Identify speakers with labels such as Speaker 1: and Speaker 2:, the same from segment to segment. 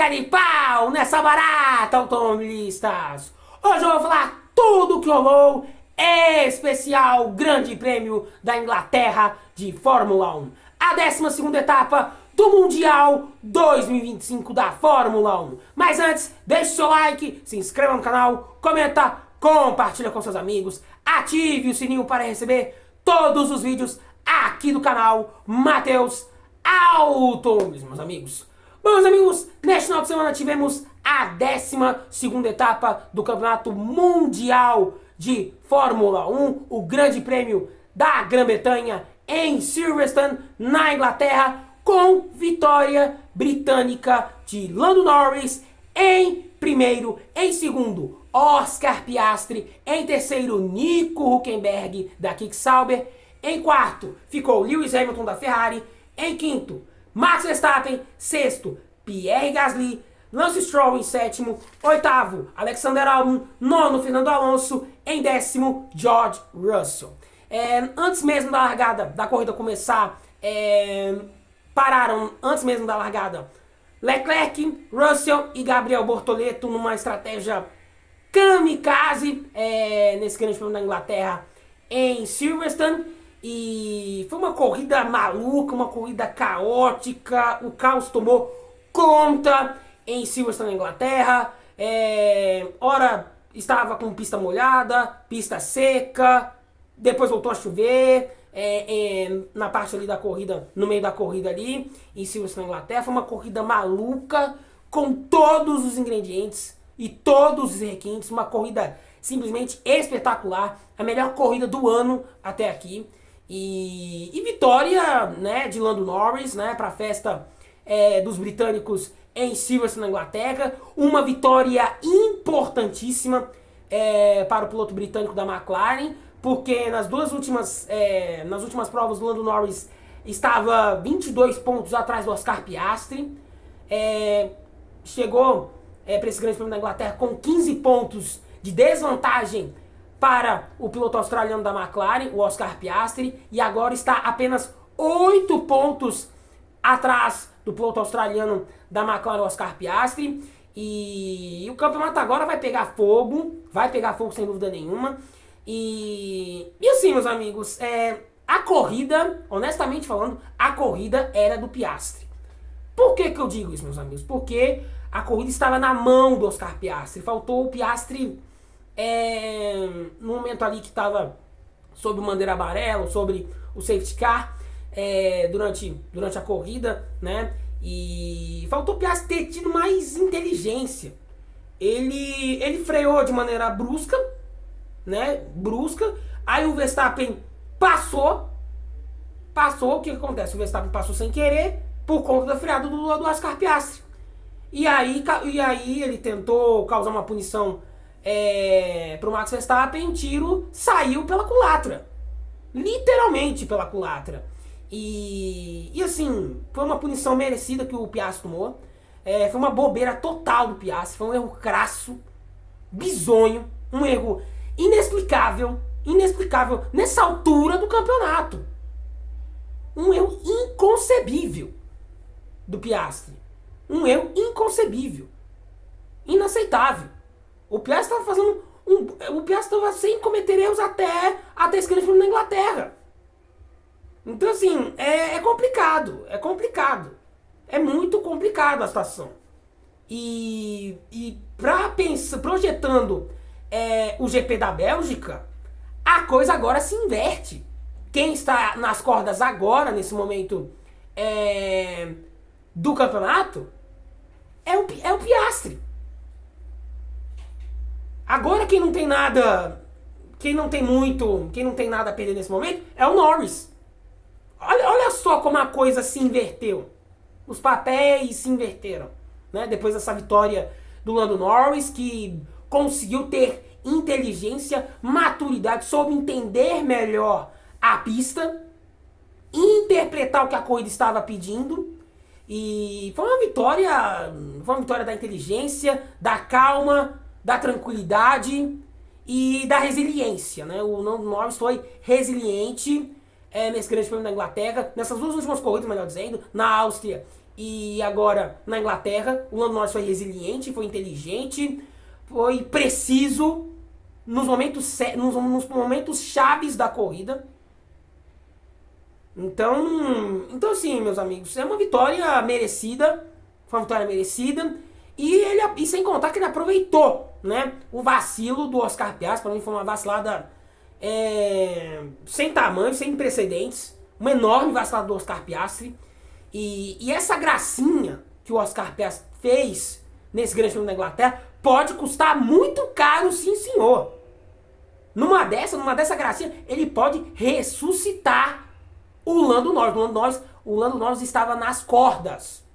Speaker 1: Cara de pau nessa barata, automobilistas! Hoje eu vou falar tudo que rolou, especial Grande Prêmio da Inglaterra de Fórmula 1. A 12ª etapa do Mundial 2025 da Fórmula 1. Mas antes, deixe seu like, se inscreva no canal, comenta, compartilha com seus amigos, ative o sininho para receber todos os vídeos aqui do canal Matheus Automobilismo, meus amigos. Bom, meus amigos, neste final de semana tivemos a 12ª etapa do Campeonato Mundial de Fórmula 1, o Grande Prêmio da Grã-Bretanha em Silverstone, na Inglaterra, com vitória britânica de Lando Norris em primeiro, em segundo, Oscar Piastri, em terceiro, Nico Hülkenberg da Kick Sauber, em quarto ficou Lewis Hamilton da Ferrari, em quinto, Max Verstappen, sexto, Pierre Gasly, Lance Stroll em sétimo, oitavo, Alexander Albon, nono, Fernando Alonso, em décimo, George Russell. Antes mesmo da largada, da corrida começar, pararam antes mesmo da largada Leclerc, Russell e Gabriel Bortoleto numa estratégia kamikaze nesse Grande Prêmio da Inglaterra em Silverstone. E foi uma corrida maluca, uma corrida caótica, o caos tomou conta em Silverstone, na Inglaterra. Ora estava com pista molhada, pista seca, depois voltou a chover na parte ali da corrida, no meio da corrida ali, em Silverstone, na Inglaterra. Foi uma corrida maluca, com todos os ingredientes e todos os requintes, uma corrida simplesmente espetacular, a melhor corrida do ano até aqui. E vitória, né, de Lando Norris, né, para a festa dos britânicos em Silverstone, na Inglaterra. Uma vitória importantíssima para o piloto britânico da McLaren, porque nas últimas provas o Lando Norris estava 22 pontos atrás do Oscar Piastri. Chegou para esse Grande Prêmio da Inglaterra com 15 pontos de desvantagem para o piloto australiano da McLaren, o Oscar Piastri, e agora está apenas 8 pontos atrás do piloto australiano da McLaren, o Oscar Piastri. E o campeonato agora vai pegar fogo sem dúvida nenhuma. E assim, meus amigos, a corrida, honestamente falando, a corrida era do Piastri. Por que eu digo isso, meus amigos? Porque a corrida estava na mão do Oscar Piastri. Faltou o Piastri no momento ali que estava sob o bandeira amarela, sobre o safety car, durante a corrida, né? E faltou o Piastri ter tido mais inteligência. Ele freou de maneira brusca, né? Aí o Verstappen passou. O que acontece? O Verstappen passou sem querer por conta da freada do Oscar Piastri. E aí ele tentou causar uma punição pro Max Verstappen. O tiro saiu pela culatra, literalmente pela culatra. E assim, foi uma punição merecida que o Piastri tomou. Foi uma bobeira total do Piastri, foi um erro crasso, bizonho, um erro inexplicável nessa altura do campeonato. Um erro inconcebível do Piastri. Um erro inconcebível, inaceitável. O Piastri estava fazendo o Piastri estava sem cometer erros até esse Grande Prêmio na Inglaterra. Então assim, é complicado. É muito complicado a situação. E projetando o GP da Bélgica, a coisa agora se inverte. Quem está nas cordas agora, nesse momento do campeonato, é o Piastri. Agora quem não tem nada a perder nesse momento é o Norris. Olha só como a coisa se inverteu. Os papéis se inverteram, né? Depois dessa vitória do Lando Norris, que conseguiu ter inteligência, maturidade, soube entender melhor a pista, interpretar o que a corrida estava pedindo. E foi uma vitória da inteligência, da calma, da tranquilidade e da resiliência, né? O Norris foi resiliente nesse Grande Prêmio da Inglaterra, nessas duas últimas corridas, melhor dizendo, na Áustria E agora na Inglaterra, o Lando Norris foi resiliente, foi inteligente, foi preciso nos momentos chaves da corrida. Então assim, meus amigos, é uma vitória merecida, foi uma vitória merecida. E sem contar que ele aproveitou, né, o vacilo do Oscar Piastri. Para mim foi uma vacilada sem tamanho, sem precedentes, uma enorme vacilada do Oscar Piastri. E essa gracinha que o Oscar Piastri fez nesse Grande Prêmio da Inglaterra pode custar muito caro, sim senhor. Numa dessa gracinha, ele pode ressuscitar o Lando Norris. O Lando Norris estava nas cordas.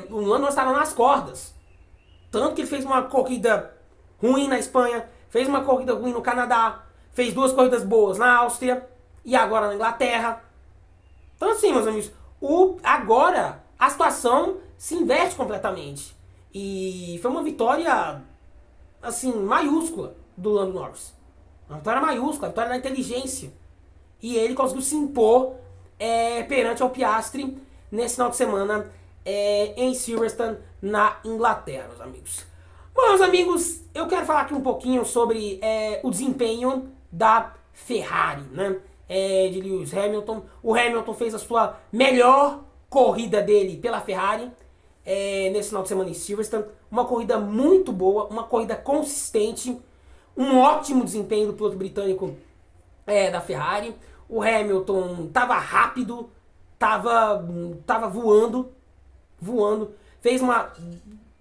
Speaker 1: O Lando Norris estava nas cordas. Tanto que ele fez uma corrida ruim na Espanha, fez uma corrida ruim no Canadá, fez 2 corridas boas na Áustria e agora na Inglaterra. Então assim, meus amigos, agora a situação se inverte completamente. E foi uma vitória, assim, maiúscula do Lando Norris. Uma vitória maiúscula, uma vitória da inteligência. E ele conseguiu se impor perante ao Piastri nesse final de semana em Silverstone, na Inglaterra, meus amigos. Bom, meus amigos, eu quero falar aqui um pouquinho sobre o desempenho da Ferrari, né? De Lewis Hamilton. O Hamilton fez a sua melhor corrida dele pela Ferrari nesse final de semana em Silverstone. Uma corrida muito boa, uma corrida consistente, um ótimo desempenho do piloto britânico da Ferrari. O Hamilton estava rápido, estava voando, fez uma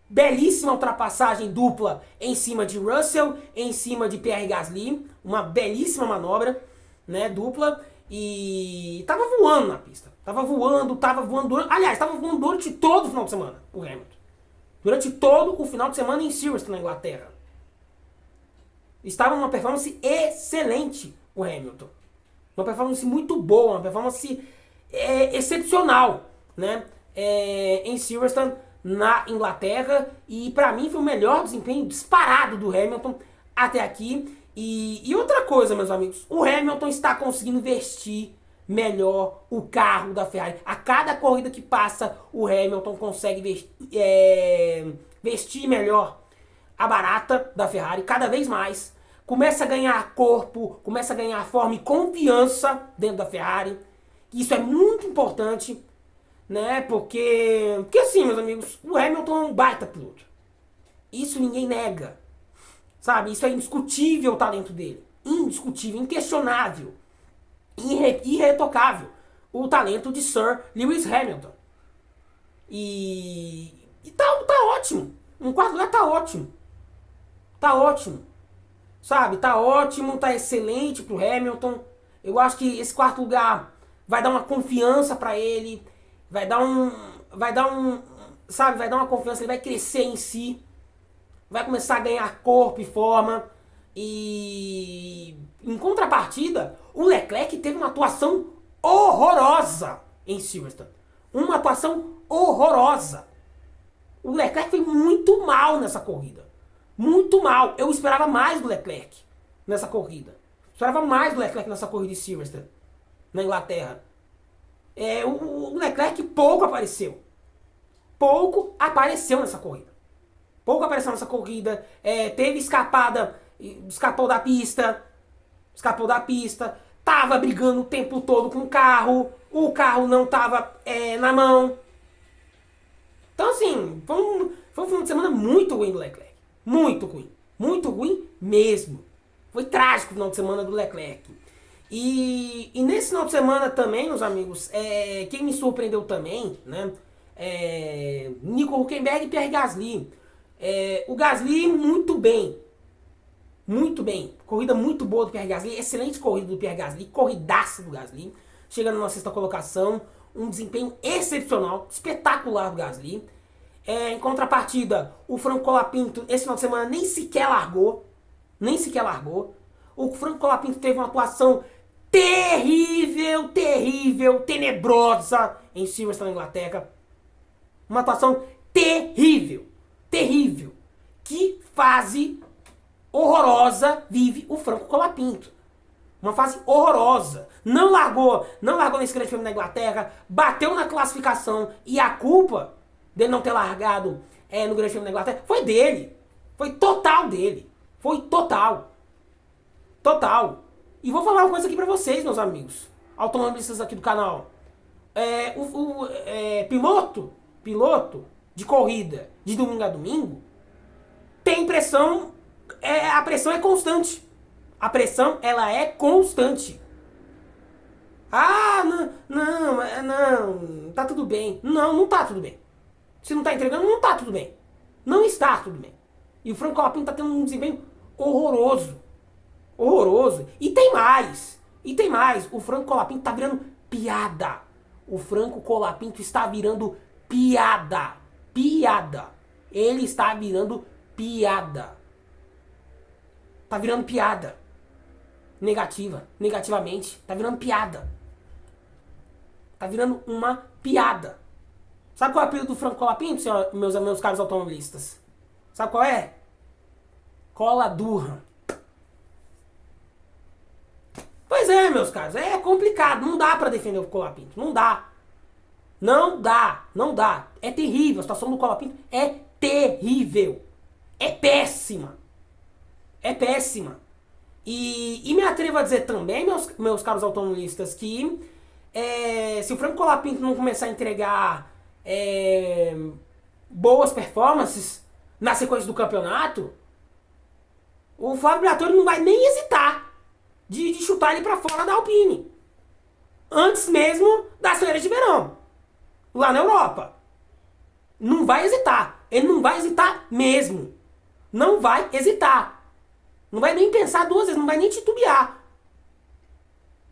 Speaker 1: belíssima ultrapassagem dupla em cima de Russell, em cima de Pierre Gasly, uma belíssima manobra, né, dupla, e tava voando na pista, tava voando, aliás, tava voando durante todo o final de semana, o Hamilton, durante todo o final de semana em Silverstone, na Inglaterra. Estava numa performance excelente o Hamilton, uma performance muito boa, uma performance excepcional, né, em Silverstone, na Inglaterra, e pra mim foi o melhor desempenho disparado do Hamilton até aqui. E outra coisa, meus amigos, o Hamilton está conseguindo vestir melhor o carro da Ferrari. A cada corrida que passa, o Hamilton consegue vestir melhor a barata da Ferrari, cada vez mais. Começa a ganhar corpo, começa a ganhar forma e confiança dentro da Ferrari. Isso é muito importante, né? Porque assim, meus amigos, o Hamilton é um baita piloto. Isso ninguém nega. Sabe? Isso é indiscutível o talento dele. Indiscutível, inquestionável. Irretocável. O talento de Sir Lewis Hamilton. E tá ótimo. Um quarto lugar tá ótimo. Tá ótimo. Sabe? Tá ótimo, tá excelente pro Hamilton. Eu acho que esse quarto lugar vai dar uma confiança pra ele. Vai dar uma confiança, ele vai crescer em si. Vai começar a ganhar corpo e forma. E em contrapartida, o Leclerc teve uma atuação horrorosa em Silverstone. Uma atuação horrorosa. O Leclerc foi muito mal nessa corrida. Muito mal. Eu esperava mais do Leclerc nessa corrida. Esperava mais do Leclerc nessa corrida de Silverstone, na Inglaterra. O Leclerc pouco apareceu. Pouco apareceu nessa corrida. Teve escapou da pista. Tava brigando o tempo todo com o carro não tava na mão. Então assim, foi um final de semana muito ruim do Leclerc. Muito ruim mesmo. Foi trágico o final de semana do Leclerc. E nesse final de semana também, meus amigos, quem me surpreendeu também, né? Nico Hülkenberg e Pierre Gasly. O Gasly muito bem. Corrida muito boa do Pierre Gasly. Excelente corrida do Pierre Gasly. Corridaça do Gasly. Chegando na 6ª colocação. Um desempenho excepcional. Espetacular do Gasly. Em contrapartida, o Franco Colapinto esse final de semana nem sequer largou. O Franco Colapinto teve uma atuação terrível, tenebrosa em Silverstone, na Inglaterra. Uma atuação terrível. Que fase horrorosa vive o Franco Colapinto. Uma fase horrorosa. Não largou nesse Grande Prêmio da Inglaterra, bateu na classificação e a culpa dele não ter largado no Grande Prêmio da Inglaterra foi dele. Foi total dele. Foi total. Total. E vou falar uma coisa aqui pra vocês, meus amigos, automobilistas aqui do canal. Piloto de corrida de domingo a domingo tem pressão, a pressão é constante. A pressão, ela é constante. Ah, não, tá tudo bem. Não, não tá tudo bem. Se não tá entregando, não tá tudo bem. Não está tudo bem. E o Franco Colapinto tá tendo um desempenho horroroso. Horroroso. E tem mais. O Franco Colapinto tá virando piada. O Franco Colapinto está virando piada. Piada. Ele está virando piada. Tá virando piada. Negativamente. Tá virando piada. Tá virando uma piada. Sabe qual é o apelido do Franco Colapinto, meus caros automobilistas? Sabe qual é? Cola Durra. Pois é, meus caros. É complicado. Não dá pra defender o Colapinto. Não dá. Não dá. É terrível. A situação do Colapinto é terrível. É péssima. É péssima. E me atrevo a dizer também, meus caros automobilistas, que se o Franco Colapinto não começar a entregar boas performances na sequência do campeonato, o Fábio Briatore não vai nem hesitar de chutar ele pra fora da Alpine. Antes mesmo das férias de verão. Lá na Europa. Não vai hesitar. Ele não vai hesitar mesmo. Não vai hesitar. Não vai nem pensar duas vezes, não vai nem titubear.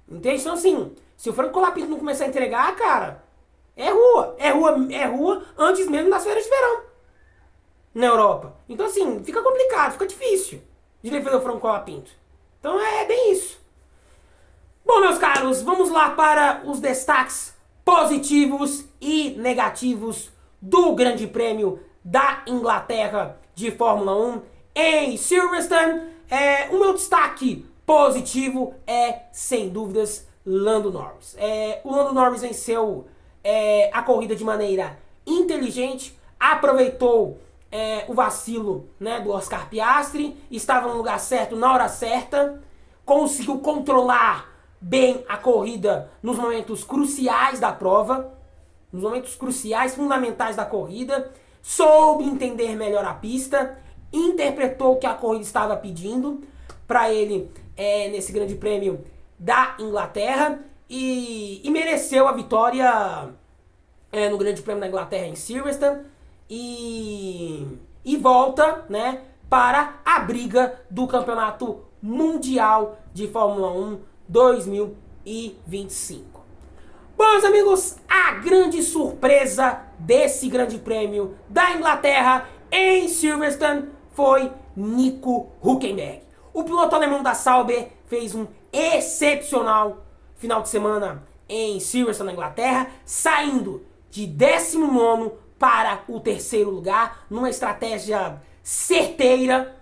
Speaker 1: Entende? Então assim, se o Franco Colapinto não começar a entregar, cara, é rua antes mesmo das férias de verão. Na Europa. Então assim, fica complicado, fica difícil de defender o Franco Colapinto. Então é bem isso. Bom, meus caros, vamos lá para os destaques positivos e negativos do Grande Prêmio da Inglaterra de Fórmula 1 em Silverstone. O meu destaque positivo é, sem dúvidas, Lando Norris. O Lando Norris venceu a corrida de maneira inteligente, aproveitou o vacilo, né, do Oscar Piastri, estava no lugar certo na hora certa, conseguiu controlar bem a corrida nos momentos cruciais da prova, nos momentos cruciais, fundamentais da corrida, soube entender melhor a pista, interpretou o que a corrida estava pedindo para ele nesse Grande Prêmio da Inglaterra e mereceu a vitória no Grande Prêmio da Inglaterra em Silverstone e volta, né, para a briga do Campeonato Mundial de Fórmula 1 2025. Bom, meus amigos, a grande surpresa desse Grande Prêmio da Inglaterra em Silverstone foi Nico Hülkenberg. O piloto alemão da Sauber fez um excepcional final de semana em Silverstone, na Inglaterra, saindo de 19º para o 3º lugar, numa estratégia certeira,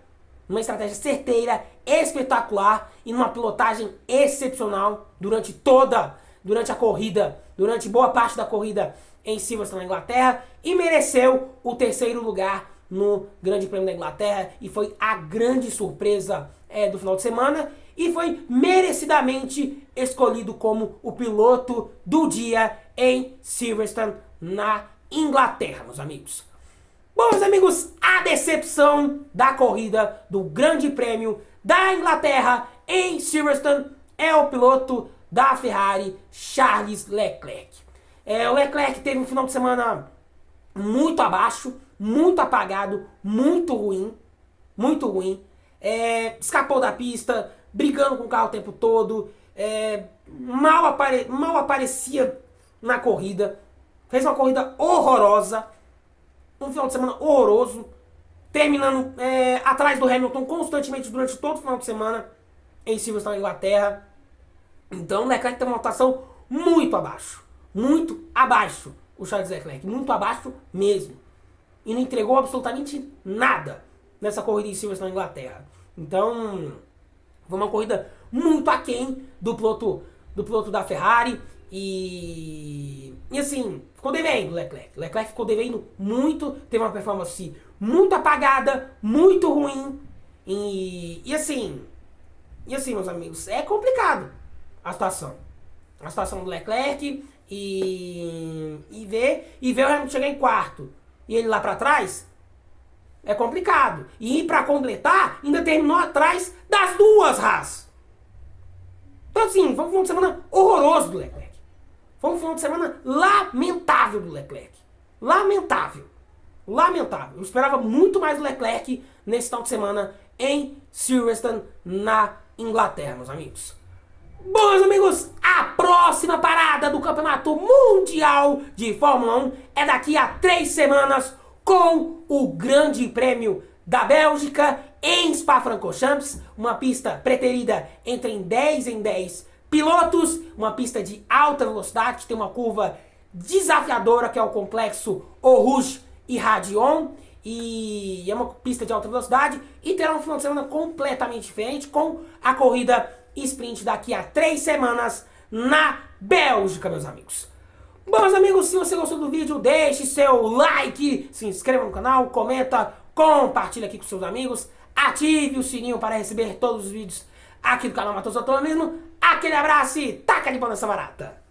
Speaker 1: espetacular e numa pilotagem excepcional durante a corrida, durante boa parte da corrida em Silverstone, na Inglaterra, e mereceu o 3º lugar no Grande Prêmio da Inglaterra e foi a grande surpresa do final de semana e foi merecidamente escolhido como o piloto do dia em Silverstone, na Inglaterra, meus amigos. Bom, meus amigos, a decepção da corrida do Grande Prêmio da Inglaterra em Silverstone é o piloto da Ferrari, Charles Leclerc. O Leclerc teve um final de semana muito abaixo, muito apagado, muito ruim. Escapou da pista, brigando com o carro o tempo todo, mal aparecia na corrida, fez uma corrida horrorosa, um final de semana horroroso, terminando atrás do Hamilton constantemente durante todo o final de semana em Silverstone, na Inglaterra. Então o Leclerc tem uma atuação muito abaixo, o Charles Leclerc, muito abaixo mesmo. E não entregou absolutamente nada nessa corrida em Silverstone, na Inglaterra. Então, foi uma corrida muito aquém do piloto da Ferrari. E assim, ficou devendo o Leclerc. O Leclerc ficou devendo muito, teve uma performance muito apagada, muito ruim. E assim, meus amigos, é complicado a situação. A situação do Leclerc e ver o Hamilton chegar em quarto e ele lá pra trás é complicado. E pra completar, ainda terminou atrás das duas Haas. Então assim, foi um final de semana horroroso do Leclerc. Foi um final de semana lamentável do Leclerc. Lamentável. Eu esperava muito mais do Leclerc nesse final de semana em Silverstone, na Inglaterra, meus amigos. Bom, meus amigos, a próxima parada do Campeonato Mundial de Fórmula 1 é daqui a 3 semanas com o Grande Prêmio da Bélgica em Spa-Francorchamps, uma pista preterida entre 10 em 10 pilotos, uma pista de alta velocidade, tem uma curva desafiadora que é o complexo Eau Rouge e Radion, e é uma pista de alta velocidade e terá um final de semana completamente diferente com a corrida sprint daqui a 3 semanas na Bélgica, meus amigos. Bom, meus amigos, se você gostou do vídeo, deixe seu like, se inscreva no canal, comenta, compartilha aqui com seus amigos, ative o sininho para receber todos os vídeos aqui do canal Matheus Automobilismo. Aquele abraço e taca de pau nessa barata!